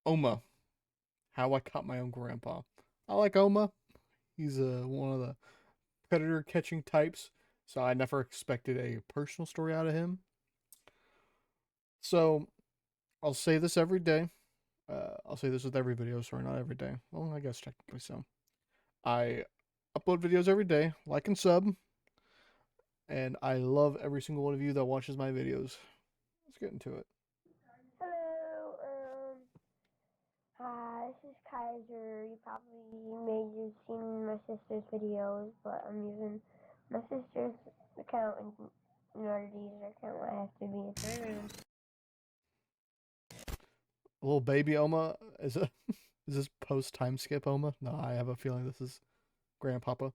Oma, how I caught my own grandpa. I like Oma. He's one of the predator catching types, so I never expected a personal story out of him. So I'll say this every day. I'll say this with every video. Sorry, not every day. Well, I guess technically so. I upload videos every day, like and sub, and I love every single one of you that watches my videos. Let's get into it. Hello, hi, this is Kaiser. You probably may have seen my sister's videos, but I'm using my sister's account, and in order to use her account, I have to be a parent. A little baby Oma is a is this post time skip Oma? No, I have a feeling this is Grandpapa.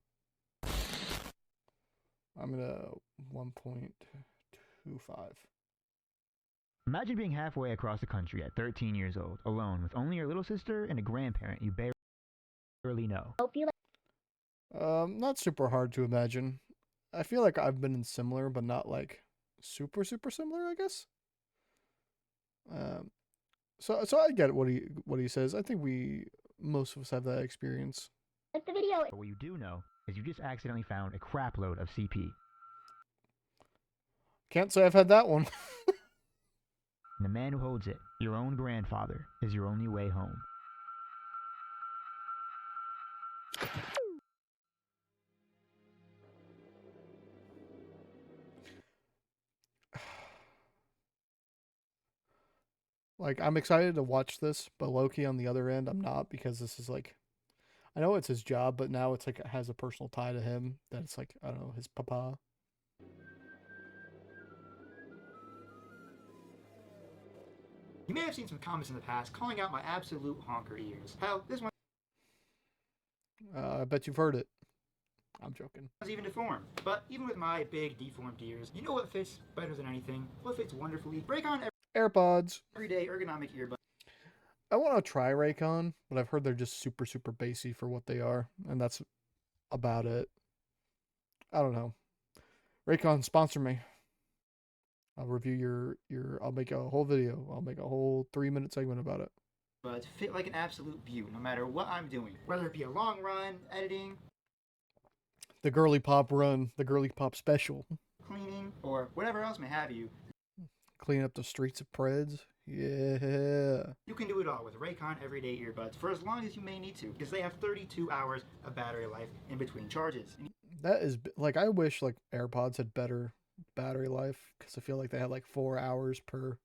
I'm gonna 1.25. Imagine being halfway across the country at 13 years old, alone, with only your little sister and a grandparent you barely know. Hope you Not super hard to imagine. I feel like I've been in similar, but not like super similar. I guess. Um, so I get what he says. I think we most of us have that experience. like the video. But what you do know is you just accidentally found a crapload of CP. Can't say I've had that one. And the man who holds it, your own grandfather, is your only way home. Like I'm excited to watch this, but Loki on the other end, I'm not because this is like I know it's his job, but now it's like it has a personal tie to him that it's like I don't know his papa. You may have seen some comments in the past calling out my absolute honker ears. Hell, this one's I bet you've heard it. I'm joking. even deformed. But even with my big deformed ears, you know what fits better than anything? What fits wonderfully? Raycon AirPods. everyday ergonomic earbuds. I want to try Raycon, but I've heard they're just super bassy for what they are, and that's about it. I don't know. Raycon sponsor me. I'll review your. I'll make a whole video. I'll make a whole 3 minute segment about it. But fit like an absolute beaut no matter what I'm doing. Whether it be a long run, editing, The girly pop run, the girly pop special. cleaning, or whatever else may have you, Clean up the streets of Preds. Yeah. you can do it all with Raycon everyday earbuds for as long as you may need to, because they have 32 hours of battery life in between charges. That is like I wish like AirPods had better battery life because I feel like they had like 4 hours per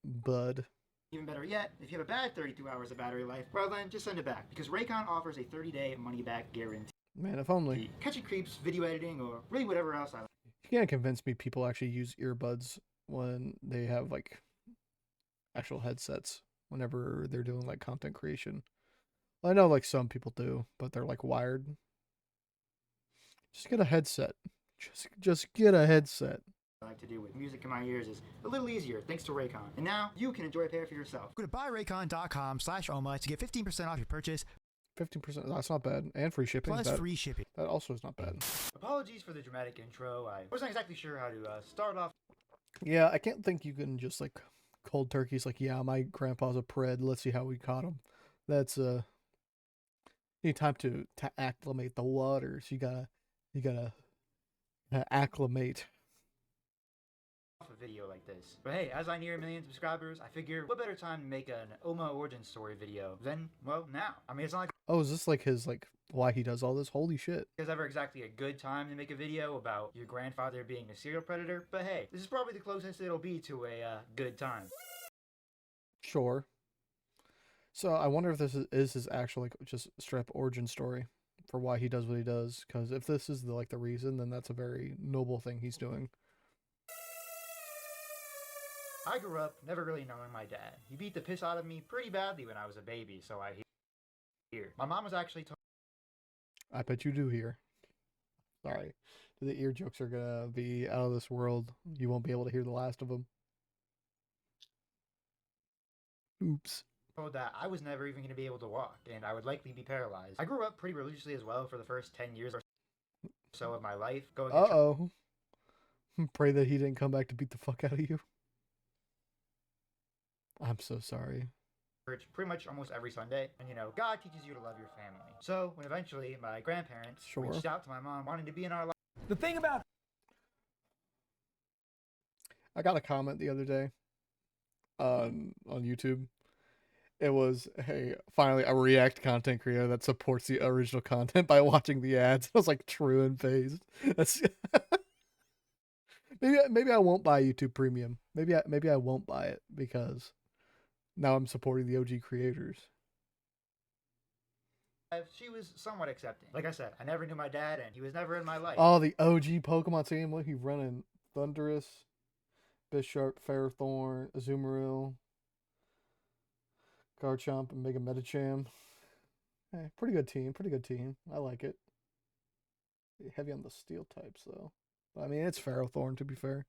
bud. Even better yet, if you have a bad 32 hours of battery life, well then just send it back, because Raycon offers a 30-day money-back guarantee. Man, if only. Catching creeps, video editing, or really whatever else I like. You can't convince me people actually use earbuds when they have like actual headsets whenever they're doing like content creation. I know like some people do, but they're like wired. Just get a headset. Just get a headset. To do with music in my ears is a little easier thanks to Raycon. And now you can enjoy a pair for yourself. Go to buyraycon.com/oma to get 15% off your purchase 15%. That's not bad, and free shipping. plus free shipping. That also is not bad. Apologies for the dramatic intro. I wasn't exactly sure how to start off. Yeah, I can't think you can just like cold turkeys. Like, yeah, my grandpa's a pred. Let's see how we caught him. That's need time to acclimate the waters. You gotta acclimate. A video like this. But hey, as I near 1 million subscribers, I figure what better time to make an Oma origin story video than, well, now. I mean, it's not like Oh, is this like his like why he does all this? Holy shit! there's ever exactly a good time to make a video about your grandfather being a serial predator, but hey, this is probably the closest it'll be to a good time. Sure. So I wonder if this is his actual like just straight up origin story for why he does what he does. Because if this is the reason, then that's a very noble thing he's doing. I grew up never really knowing my dad. He beat the piss out of me pretty badly when I was a baby, so I hear. My mom was actually I bet you do here. Sorry, the ear jokes are gonna be out of this world. You won't be able to hear the last of them. Oops. told that I was never even going to be able to walk, and I would likely be paralyzed. I grew up pretty religiously as well for the first 10 years or so of my life, going to Uh-oh. Pray that he didn't come back to beat the fuck out of you. I'm so sorry. church pretty much almost every Sunday. And God teaches you to love your family. So when eventually my grandparents Sure. reached out to my mom wanting to be in our life. The thing about I got a comment the other day on YouTube. It was, hey, finally a React content creator that supports the original content by watching the ads. I was like, true and phased. That's maybe I won't buy YouTube Premium. Maybe I won't buy it because now I'm supporting the OG creators. She was somewhat accepting. Like I said, I never knew my dad, and he was never in my life. Oh, the OG Pokemon team. Look, he's running Thundurus, Bisharp, Ferrothorn, Azumarill, Garchomp, and Mega Medicham. Hey, pretty good team. Pretty good team. I like it. Heavy on the steel types, though. But, I mean, it's Ferrothorn, to be fair.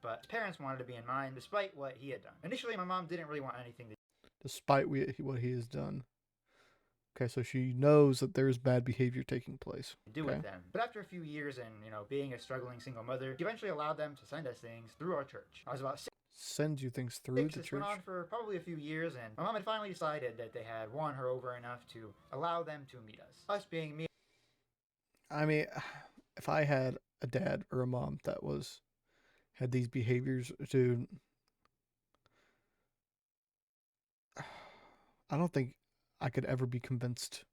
But his parents wanted to be in mine despite what he had done. Initially, my mom didn't really want anything to Despite what he has done. Okay, so she knows that there's bad behavior taking place. do with them. But after a few years and, being a struggling single mother, she eventually allowed them to send us things through our church. I was about Send you things through the This church? went on for probably a few years, and my mom had finally decided that they had won her over enough to allow them to meet us. Us being me. I mean, if I had a dad or a mom that had these behaviors, dude, I don't think I could ever be convinced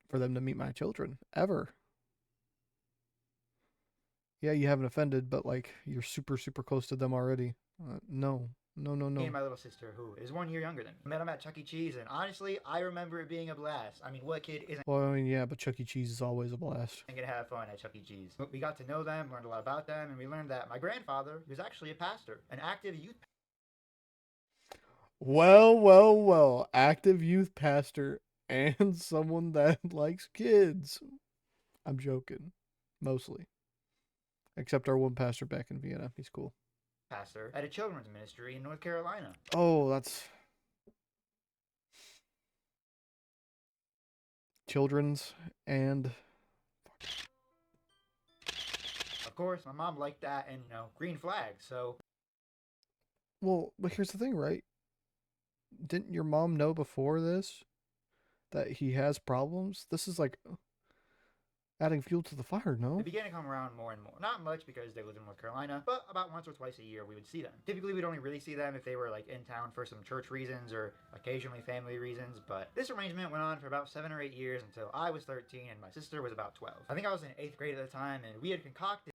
for them to meet my children ever. Yeah, you haven't offended, but like you're super super close to them already. No. Me and my little sister, who is 1 year younger than me. Met him at Chuck E. Cheese, and honestly, I remember it being a blast. I mean, what kid isn't Well, I mean, yeah, but Chuck E. Cheese is always a blast. gonna have fun at Chuck E. Cheese? But we got to know them, learned a lot about them, and we learned that my grandfather was actually a pastor, an active youth Well. Active youth pastor and someone that likes kids. I'm joking. Mostly. Except our one pastor back in Vienna. He's cool. pastor at a children's ministry in North Carolina. Oh, that's children's and Of course, my mom liked that and, green flags, so well, but here's the thing, right? Didn't your mom know before this that he has problems? This is like adding fuel to the fire, no? they began to come around more and more. Not much because they lived in North Carolina, but about once or twice a year we would see them. Typically, we'd only really see them if they were like in town for some church reasons or occasionally family reasons, but this arrangement went on for about 7 or 8 years until I was 13 and my sister was about 12. I think I was in 8th grade at the time, and we had concocted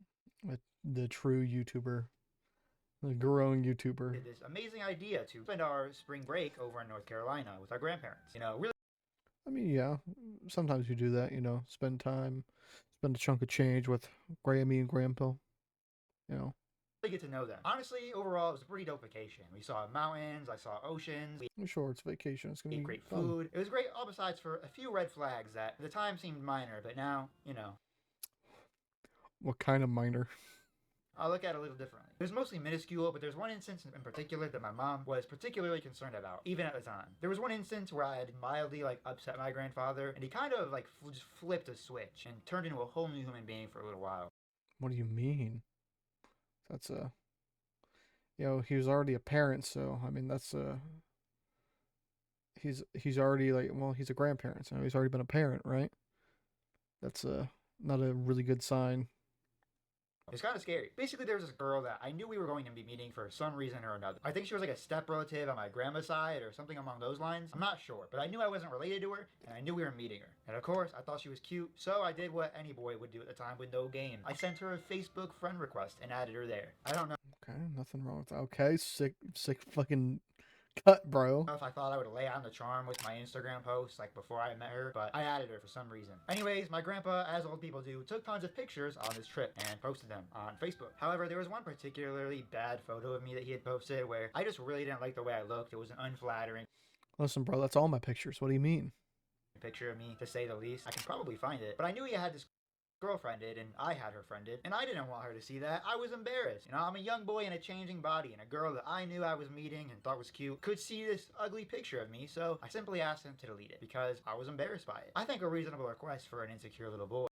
The true YouTuber. The growing YouTuber. this amazing idea to spend our spring break over in North Carolina with our grandparents. Really I mean, yeah, sometimes you do that, spend a chunk of change with Grammy and Grandpa, get to know them. Honestly, overall, it was a pretty dope vacation. We saw mountains, I saw oceans, we Sure, it's vacation. It's gonna ate be great fun. food. It was great, all besides for a few red flags that at the time seemed minor, but now, What kind of minor? I'll look at it a little differently. It was mostly minuscule, but there's one instance in particular that my mom was particularly concerned about, even at the time. There was one instance where I had mildly upset my grandfather, and he kind of just flipped a switch and turned into a whole new human being for a little while. What do you mean? That's he was already a parent, so I mean that's he's already he's a grandparent, so he's already been a parent, right? That's not a really good sign. It's kind of scary. Basically, there was this girl that I knew we were going to be meeting for some reason or another. I think she was like a step relative on my grandma's side or something along those lines. I'm not sure, but I knew I wasn't related to her, and I knew we were meeting her. And of course, I thought she was cute, so I did what any boy would do at the time with no game. I sent her a Facebook friend request and added her there. I don't know Okay, nothing wrong with that. Okay, sick fucking cut, bro. if I thought I would lay on the charm with my Instagram posts before I met her, but I added her for some reason. Anyways, my grandpa, as old people do, took tons of pictures on this trip and posted them on Facebook. However, there was one particularly bad photo of me that he had posted where I just really didn't like the way I looked. It was an unflattering Listen, bro, that's all my pictures. What do you mean? picture of me, to say the least. I can probably find it, but I knew he had this girlfriended and I had her friended, and I didn't want her to see that. I was embarrassed. I'm a young boy in a changing body, and a girl that I knew I was meeting and thought was cute could see this ugly picture of me, so I simply asked him to delete it because I was embarrassed by it. I think a reasonable request for an insecure little boy.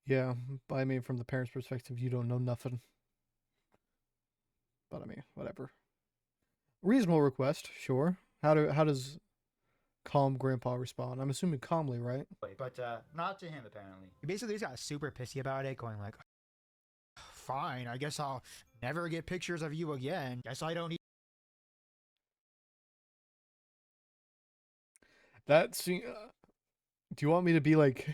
Yeah, but I mean, from the parents' perspective, you don't know nothing. But I mean, whatever. Reasonable request, sure. How does calm grandpa respond? I'm assuming calmly, right? But not to him apparently. He basically just got super pissy about it, going like, fine, I guess I'll never get pictures of you again. Guess I don't need. That scene. Do you want me to be like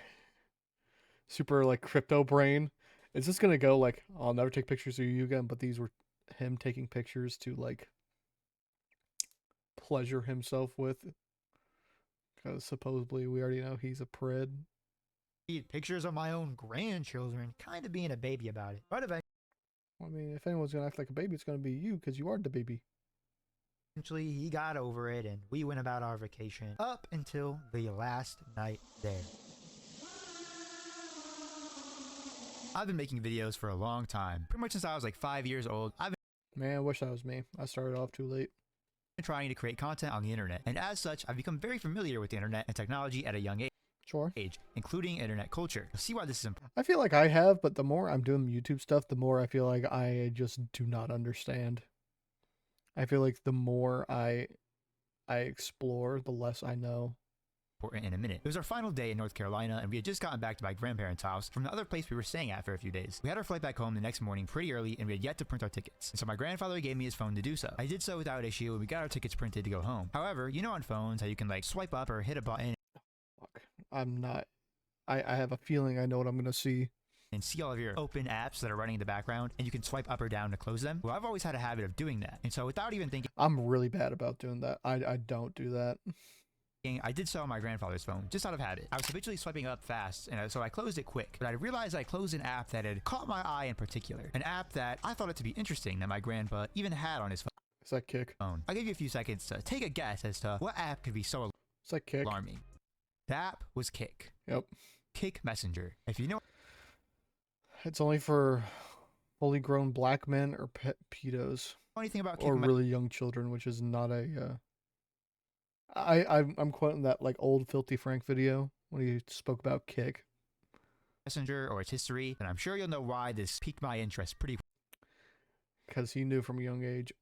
super like crypto brain? Is this gonna go like I'll never take pictures of you again? But these were him taking pictures to like pleasure himself with, because supposedly we already know he's a prid. Need pictures of my own grandchildren, kind of being a baby about it. But I mean, if anyone's gonna act like a baby, it's gonna be you, because you are the baby. eventually he got over it and we went about our vacation up until the last night there. I've been making videos for a long time, pretty much since I was like 5 years old. I've Man, I wish that was me. I started off too late. been trying to create content on the internet, and as such, I've become very familiar with the internet and technology at a young Sure. age, including internet culture. You'll see why this is important. I feel like I have, but the more I'm doing YouTube stuff, the more I feel like I just do not understand. I feel like the more I explore, the less I know. In a minute. It was our final day in North Carolina, and we had just gotten back to my grandparents' house from the other place we were staying at for a few days. We had our flight back home the next morning pretty early, and we had yet to print our tickets. And so my grandfather gave me his phone to do so. I did so without issue, and we got our tickets printed to go home. However, you know on phones how you can like swipe up or hit a button Fuck. I'm not. I have a feeling I know what I'm gonna see. and see all of your open apps that are running in the background, and you can swipe up or down to close them. Well, I've always had a habit of doing that, and so without even thinking, I'm really bad about doing that. I don't do that. I did so on my grandfather's phone, just out of habit. I was habitually swiping up fast, and so I closed it quick. But I realized I closed an app that had caught my eye in particular. An app that I thought it to be interesting that my grandpa even had on his Is that Kick? phone. I'll give you a few seconds to take a guess as to what app could be so Is that Kick? alarming. The app was Kick. Yep. Kick Messenger. If you know It's only for fully grown black men or pet pedos anything about Kick or really young children, which is not a. I'm quoting that like old Filthy Frank video when he spoke about Kick. Messenger or its history, then I'm sure you'll know why this piqued my interest pretty Because he knew from a young age,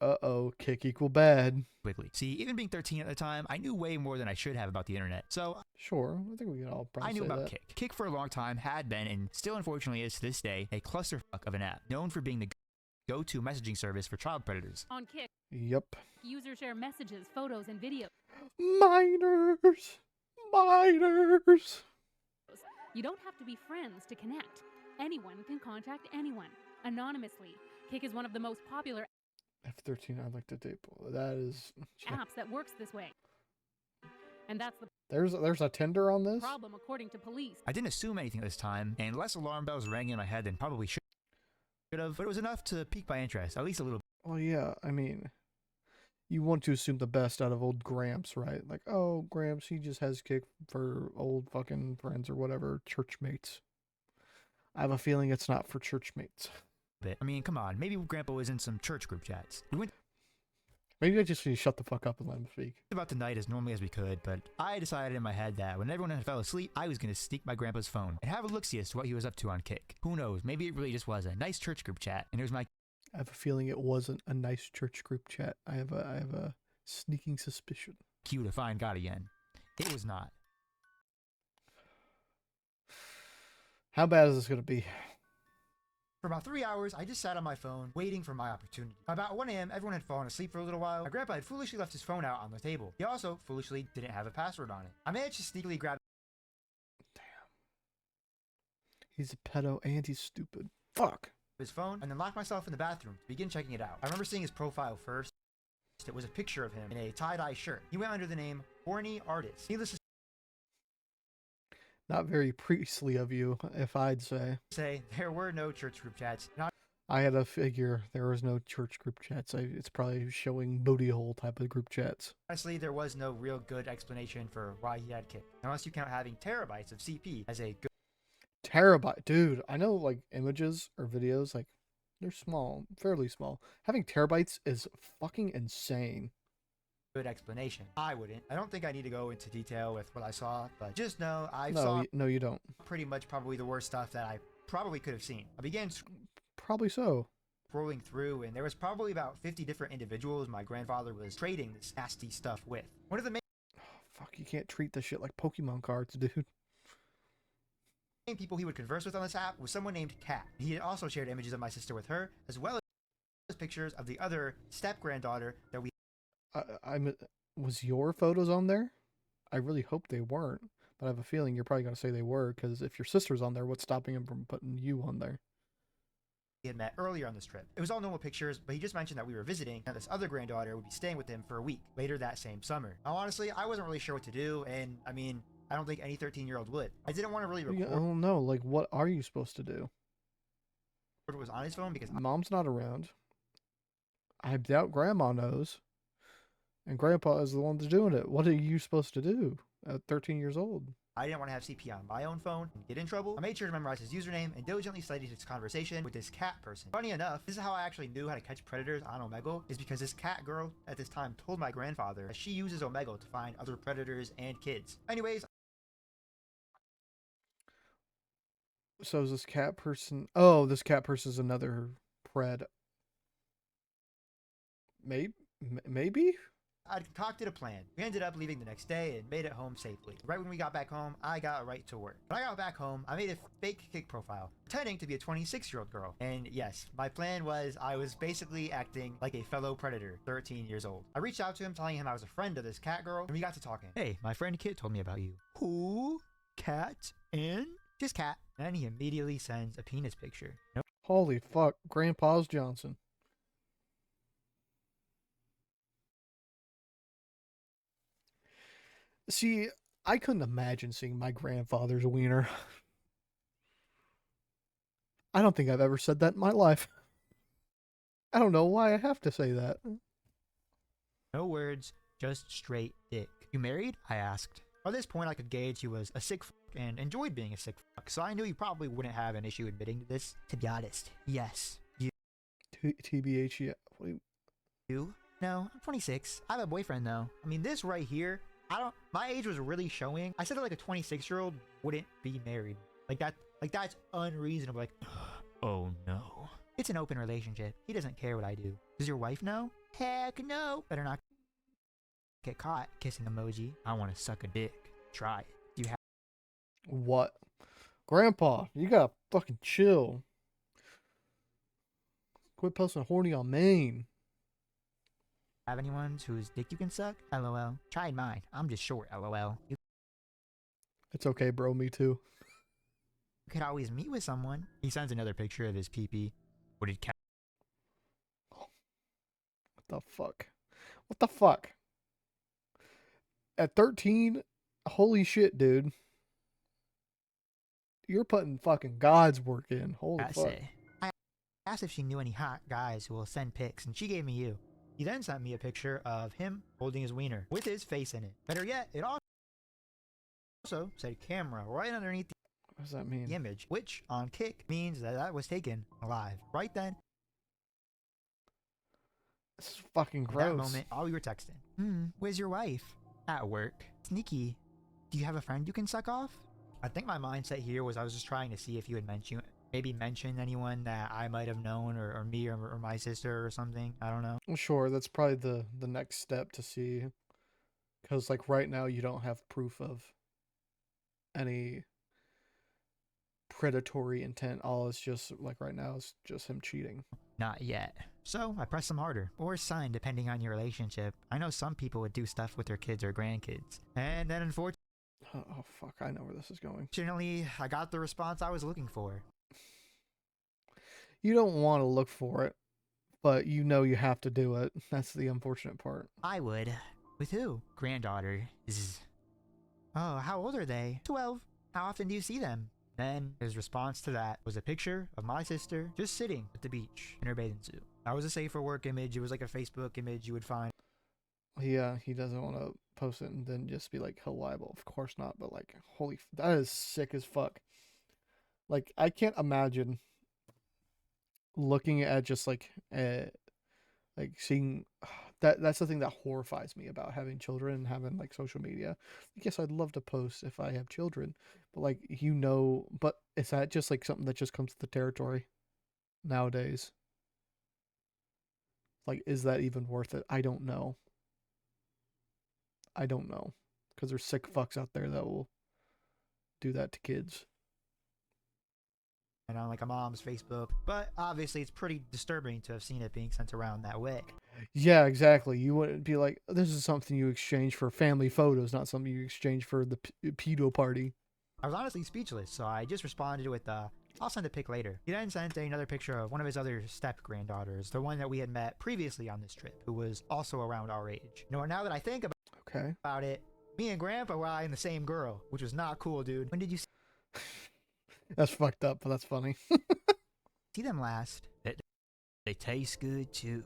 Kick equal bad. quickly. See, even being 13 at the time, I knew way more than I should have about the internet. So Sure, I think we can all probably I knew say about that. Kick. Kick for a long time had been, and still unfortunately is to this day, a clusterfuck of an app, known for being the go-to messaging service for child predators. On Kick, Yep. users share messages, photos, and videos. Minors! Minors! You don't have to be friends to connect. Anyone can contact anyone, anonymously. Kick is one of the most popular F13, I'd like to date. That is. apps that works this way. And that's the There's a Tinder on this? problem, according to police. I didn't assume anything at this time, and less alarm bells rang in my head than probably should have, but it was enough to pique my interest, at least a little bit. Well, yeah, I mean, you want to assume the best out of old Gramps, right? Like, oh, Gramps, he just has Kick for old fucking friends or whatever, church mates. I have a feeling it's not for church mates. I mean, come on, maybe Grandpa was in some church group chats. We went Maybe I just need to shut the fuck up and let him speak. about the night as normally as we could, but I decided in my head that when everyone fell asleep, I was going to sneak my grandpa's phone and have a look-see as to what he was up to on Kick. Who knows, maybe it really just was a nice church group chat, and it was my I have a feeling it wasn't a nice church group chat. I have a sneaking suspicion. cue to find God again. It was not. How bad is this going to be? For about 3 hours, I just sat on my phone, waiting for my opportunity. By about 1 a.m., everyone had fallen asleep for a little while. My grandpa had foolishly left his phone out on the table. He also foolishly didn't have a password on it. I managed to sneakily grab He's a pedo and he's stupid. Fuck. his phone and then locked myself in the bathroom to begin checking it out. I remember seeing his profile first. It was a picture of him in a tie-dye shirt. He went under the name Horny Artist. Needless to Not very priestly of you, if I'd say. say, there were no church group chats. I had a figure there was no church group chats. It's probably showing booty hole type of group chats. Honestly, there was no real good explanation for why he had Kick, unless you count having terabytes of CP as a good Terabyte, dude. I know like images or videos, like they're small, fairly small. Having terabytes is fucking insane. explanation. I wouldn't. I don't think I need to go into detail with what I saw, but just know I saw No, you don't. pretty much probably the worst stuff that I probably could have seen. I began Probably so. scrolling through, and there was probably about 50 different individuals my grandfather was trading this nasty stuff with. One of the Oh, fuck, you can't treat this shit like Pokemon cards, dude. main people he would converse with on this app was someone named Kat. He had also shared images of my sister with her, as well as pictures of the other step-granddaughter that we Was your photos on there? I really hope they weren't, but I have a feeling you're probably gonna say they were, because if your sister's on there, what's stopping him from putting you on there? had met earlier on this trip. It was all normal pictures, but he just mentioned that we were visiting and this other granddaughter would be staying with him for a week later that same summer. Now, honestly, I wasn't really sure what to do, and I mean, I don't think any 13-year-old would. I didn't want to really record Oh no, like what are you supposed to do? what was on his phone because Mom's not around. I doubt Grandma knows. And Grandpa is the one that's doing it. What are you supposed to do at 13 years old? I didn't want to have CP on my own phone and get in trouble. I made sure to memorize his username and diligently studied his conversation with this cat person. Funny enough, this is how I actually knew how to catch predators on Omegle, is because this cat girl at this time told my grandfather that she uses Omegle to find other predators and kids. Anyways, So is this cat person? Oh, this cat person is another pred. Maybe? I'd concocted a plan. We ended up leaving the next day and made it home safely. Right when we got back home, I got right to work. When I got back home, I made a fake Kik profile, pretending to be a 26-year-old girl. And yes, my plan was I was basically acting like a fellow predator, 13 years old. I reached out to him telling him I was a friend of this cat girl, and we got to talking. Hey, my friend Kit told me about you. Who? Cat? And? Just cat. And then he immediately sends a penis picture. Nope. Holy fuck, Grandpa's Johnson. See, I couldn't imagine seeing my grandfather's wiener. I don't think I've ever said that in my life. I don't know why I have to say that. No words, just straight dick. You married? I asked. By this point, I could gauge he was a sick fuck and enjoyed being a sick fuck, so I knew he probably wouldn't have an issue admitting to this. To be honest, yes. TBH, yeah. You? No, I'm 26. I have a boyfriend though. I mean, this right here, my age was really showing. I said that like a 26-year-old wouldn't be married. That's unreasonable. Like, oh no. It's an open relationship. He doesn't care what I do. Does your wife know? Heck no. Better not get caught. Kissing emoji. I want to suck a dick. Try it. Do you What? Grandpa, you gotta fucking chill. Quit posting horny on Maine. have anyone whose dick you can suck? LOL. Tried mine. I'm just short. LOL. You It's okay, bro. Me too. could always meet with someone. He sends another picture of his pee-pee. What did cat? What the fuck? What the fuck? At 13, holy shit, dude. You're putting fucking God's work in. Holy fuck. Say? I asked if she knew any hot guys who will send pics, and she gave me you. He then sent me a picture of him holding his wiener with his face in it. Better yet, it also said camera right underneath What does that mean? the image, which on Kik means that was taken alive. Right then, This is fucking at that gross. moment, while we were texting. Where's your wife? At work. Sneaky. Do you have a friend you can suck off? I think my mindset here was I was just trying to see if you would mention anyone that I might have known, or me, or my sister or something. I don't know. Sure, that's probably the next step to see. Because, like, right now you don't have proof of any predatory intent. All it's just, like, right now is just him cheating. Not yet. So I pressed them harder, or sign depending on your relationship. I know some people would do stuff with their kids or grandkids. And then Oh, fuck, I know where this is going. unfortunately, I got the response I was looking for. You don't want to look for it, but you know you have to do it. That's the unfortunate part. I would. With who? Granddaughter. Oh, how old are they? 12. How often do you see them? Then his response to that was a picture of my sister just sitting at the beach in her bathing suit. That was a safe for work image. It was like a Facebook image you would find. Yeah, he doesn't want to post it and then just be like, he'll libel. Of course not, but like, that is sick as fuck. Like, I can't imagine looking at just like seeing that's the thing that horrifies me about having children and having like social media. Yes, I'd love to post if I have children, but like, but is that just like something that just comes to the territory nowadays? Like, is that even worth it? I don't know. I don't know. Because there's sick fucks out there that will do that to kids. And on like a mom's Facebook, but obviously it's pretty disturbing to have seen it being sent around that way. Yeah, exactly. You wouldn't be like, this is something you exchange for family photos, not something you exchange for the pedo party. I was honestly speechless, so I just responded with, I'll send a pic later. He then sent another picture of one of his other step-granddaughters, the one that we had met previously on this trip, who was also around our age. You know, now that I think about it, me and Grandpa were eyeing the same girl, which was not cool, dude. When did you That's fucked up, but that's funny. see them last? They taste good, too.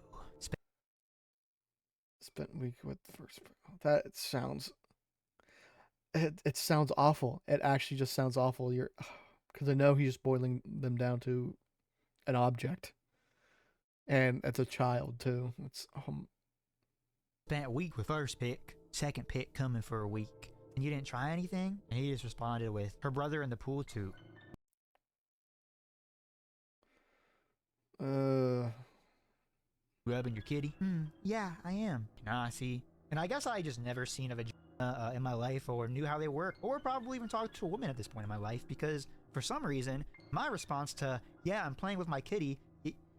Spent week with the first. That sounds. It sounds awful. It actually just sounds awful. You're, because I know he's just boiling them down to an object, and it's a child too. It's Spent a week with first pick, second pick coming for a week, and you didn't try anything? And he just responded with, her brother in the pool too. Rubbing your kitty? Yeah, I am. Nah, see. And I guess I just never seen a vagina in my life, or knew how they work, or probably even talked to a woman at this point in my life, because for some reason, my response to, yeah, I'm playing with my kitty,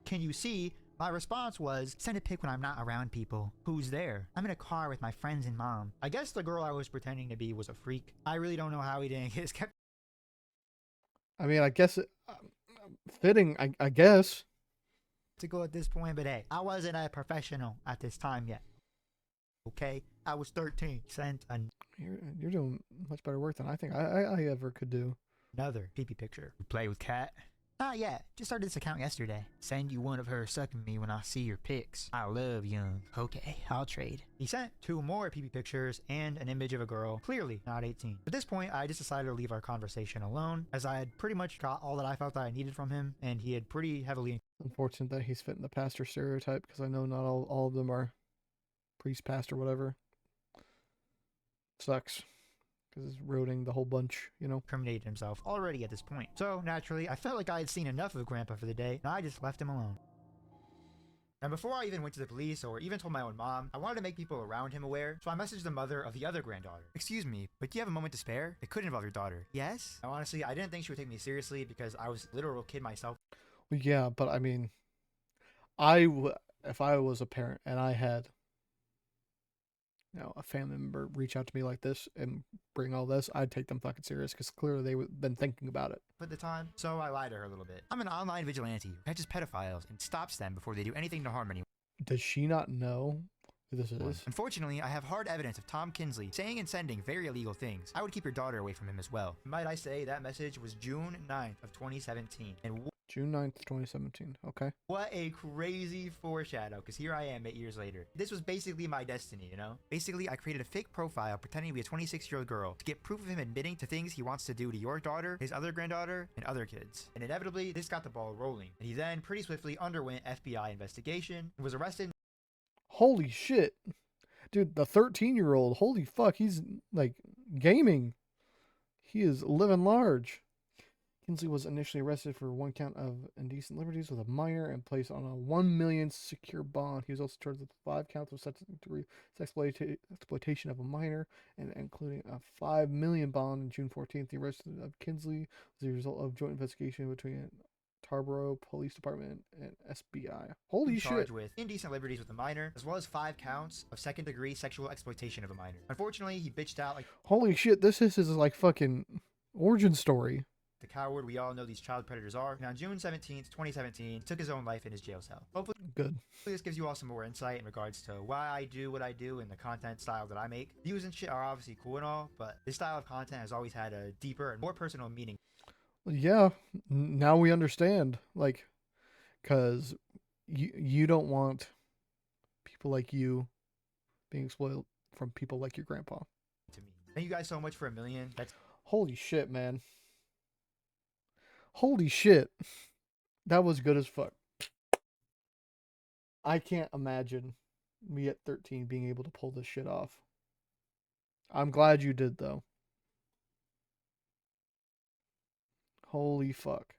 can you see? My response was, send a pic when I'm not around people. Who's there? I'm in a car with my friends and mom. I guess the girl I was pretending to be was a freak. I really don't know how he didn't get kept. I mean, I guess fitting. I guess. To go at this point, but hey, I wasn't a professional at this time yet. Okay, I was 13. Sent You're doing much better work than I think I ever could do. another pee picture. We play with cat. Not yet. Just started this account yesterday. Send you one of her sucking me when I see your pics. I love young. Okay, I'll trade. He sent 2 more pee pictures and an image of a girl, clearly not 18. At this point, I just decided to leave our conversation alone, as I had pretty much got all that I felt that I needed from him, and he had pretty heavily. Unfortunate that he's fitting the pastor stereotype, because I know not all of them are priest, pastor, whatever. Sucks. Because it's eroding the whole bunch, you know? Incriminated himself already at this point. So, naturally, I felt like I had seen enough of Grandpa for the day, and I just left him alone. And before I even went to the police or even told my own mom, I wanted to make people around him aware, so I messaged the mother of the other granddaughter. Excuse me, but do you have a moment to spare? It could involve your daughter. Yes? Now, honestly, I didn't think she would take me seriously because I was a literal kid myself. Well, yeah, but I mean, if I was a parent and I had, a family member reach out to me like this and bring all this, I'd take them fucking serious, because clearly they've been thinking about it. At the time, so I lied to her a little bit. I'm an online vigilante who catches pedophiles and stops them before they do anything to harm anyone. Does she not know who this is? Unfortunately, I have hard evidence of Tom Kinsley saying and sending very illegal things. I would keep your daughter away from him as well. Might I say that message was June 9th of 2017, and June 9th, 2017. Okay. what a crazy foreshadow, because here I am 8 years later. This was basically my destiny, you know? Basically, I created a fake profile pretending to be a 26-year-old girl to get proof of him admitting to things he wants to do to your daughter, his other granddaughter, and other kids. And inevitably, this got the ball rolling. And he then pretty swiftly underwent FBI investigation and was arrested. Holy shit. Dude, the 13-year-old, holy fuck, he's like gaming. He is living large. Kinsley was initially arrested for 1 count of indecent liberties with a minor and placed on a $1 million secure bond. He was also charged with 5 counts of second-degree exploitation of a minor, and including a $5 million bond on June 14th. The arrest of Kinsley was the result of joint investigation between Tarboro Police Department and SBI. Holy charged shit. with indecent liberties with a minor, as well as 5 counts of second-degree sexual exploitation of a minor. Unfortunately, he bitched out like Holy shit, this is his like fucking origin story. the coward we all know these child predators are. And on June 17th, 2017, took his own life in his jail cell. Hopefully Good. this gives you all some more insight in regards to why I do what I do and the content style that I make. Views and shit are obviously cool and all, but this style of content has always had a deeper and more personal meaning. Yeah, now we understand. Like, because you don't want people like you being exploited from people like your grandpa. To me. Thank you guys so much for 1 million. That's Holy shit, man. Holy shit. That was good as fuck. I can't imagine me at 13 being able to pull this shit off. I'm glad you did, though. Holy fuck.